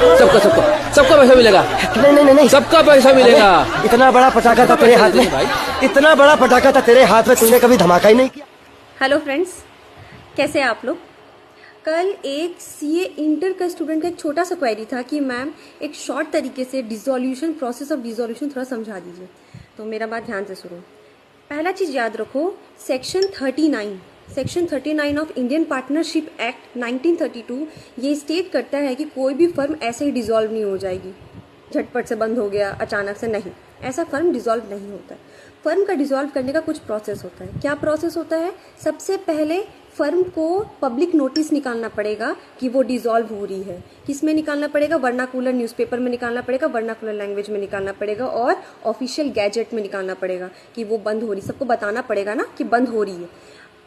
सबका सबका सबका पैसा मिलेगा। नहीं नहीं नहीं, सबका पैसा मिलेगा। इतना बड़ा पटाखा था तेरे हाथ में, इतना बड़ा पटाखा था तेरे हाथ में, तूने कभी धमाका ही नहीं किया। हेलो फ्रेंड्स, कैसे हैं आप लोग। कल एक सीए इंटर का स्टूडेंट का एक छोटा सा क्वेरी था कि मैम एक शॉर्ट तरीके से डिसोल्यूशन, प्रोसेस ऑफ डिसोल्यूशन थोड़ा समझा दीजिए। तो मेरा बात ध्यान से सुनो। पहला चीज़ याद रखो, section 39 of Indian partnership act 1932 ये स्टेट करता है कि कोई भी फर्म ऐसे ही डिसॉल्व नहीं हो जाएगी, झटपट से बंद हो गया अचानक से, नहीं, ऐसा फर्म डिसॉल्व नहीं होता है। फर्म का डिसॉल्व करने का कुछ प्रोसेस होता है। क्या प्रोसेस होता है? सबसे पहले फर्म को पब्लिक नोटिस निकालना पड़ेगा कि वो डिसॉल्व हो रही है। किस में निकालना पड़ेगा? वर्नाकुलर न्यूज़पेपर में निकालना पड़ेगा, वर्नाकुलर लैंग्वेज में निकालना पड़ेगा और ऑफिशियल गैजेट में निकालना पड़ेगा कि वो बंद हो रही, सबको बताना पड़ेगा ना कि बंद हो रही है।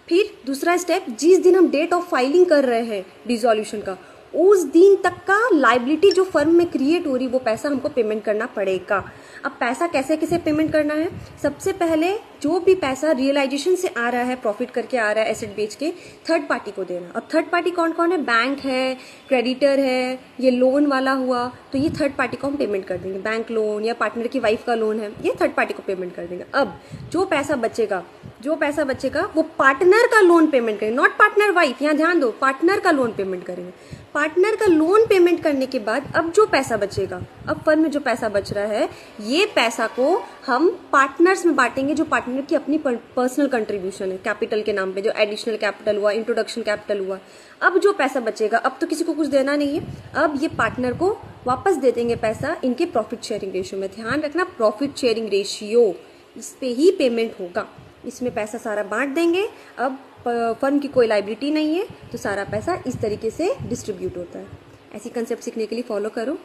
फिर दूसरा स्टेप, जिस दिन हम डेट ऑफ फाइलिंग कर रहे हैं डिसॉल्यूशन का, उस दिन तक का लाइबिलिटी जो फर्म में क्रिएट हो रही वो पैसा हमको पेमेंट करना पड़ेगा। अब पैसा कैसे कैसे पेमेंट करना है? सबसे पहले जो भी पैसा रियलाइजेशन से आ रहा है, प्रॉफिट करके आ रहा है एसेट बेच के, थर्ड पार्टी को देना। अब थर्ड पार्टी कौन कौन है? बैंक है, क्रेडिटर है, ये लोन वाला हुआ, तो ये थर्ड पार्टी को हम पेमेंट कर देंगे। बैंक लोन या पार्टनर की वाइफ का लोन है, ये थर्ड पार्टी को पेमेंट कर देंगे। अब जो पैसा बचेगा वो पार्टनर का लोन पेमेंट करेंगे, नॉट पार्टनर वाइफ, यहाँ ध्यान दो, पार्टनर का लोन पेमेंट करेंगे। पार्टनर का लोन पेमेंट करने के बाद अब जो पैसा बचेगा, अब फर्म में जो पैसा बच रहा है, ये पैसा को हम पार्टनर्स में बांटेंगे, जो पार्टनर की अपनी पर्सनल कंट्रीब्यूशन है कैपिटल के नाम पे, जो एडिशनल कैपिटल हुआ, इंट्रोडक्शन कैपिटल हुआ। अब जो पैसा बचेगा, अब तो किसी को कुछ देना नहीं है, अब ये पार्टनर को वापस दे देंगे पैसा इनके प्रॉफिट शेयरिंग रेशियो में। ध्यान रखना, प्रॉफिट शेयरिंग रेशियो, इस पे ही पेमेंट होगा, इसमें पैसा सारा बांट देंगे। अब फर्म की कोई लाइबिलिटी नहीं है, तो सारा पैसा इस तरीके से डिस्ट्रीब्यूट होता है। ऐसी कंसेप्ट सीखने के लिए फॉलो करो।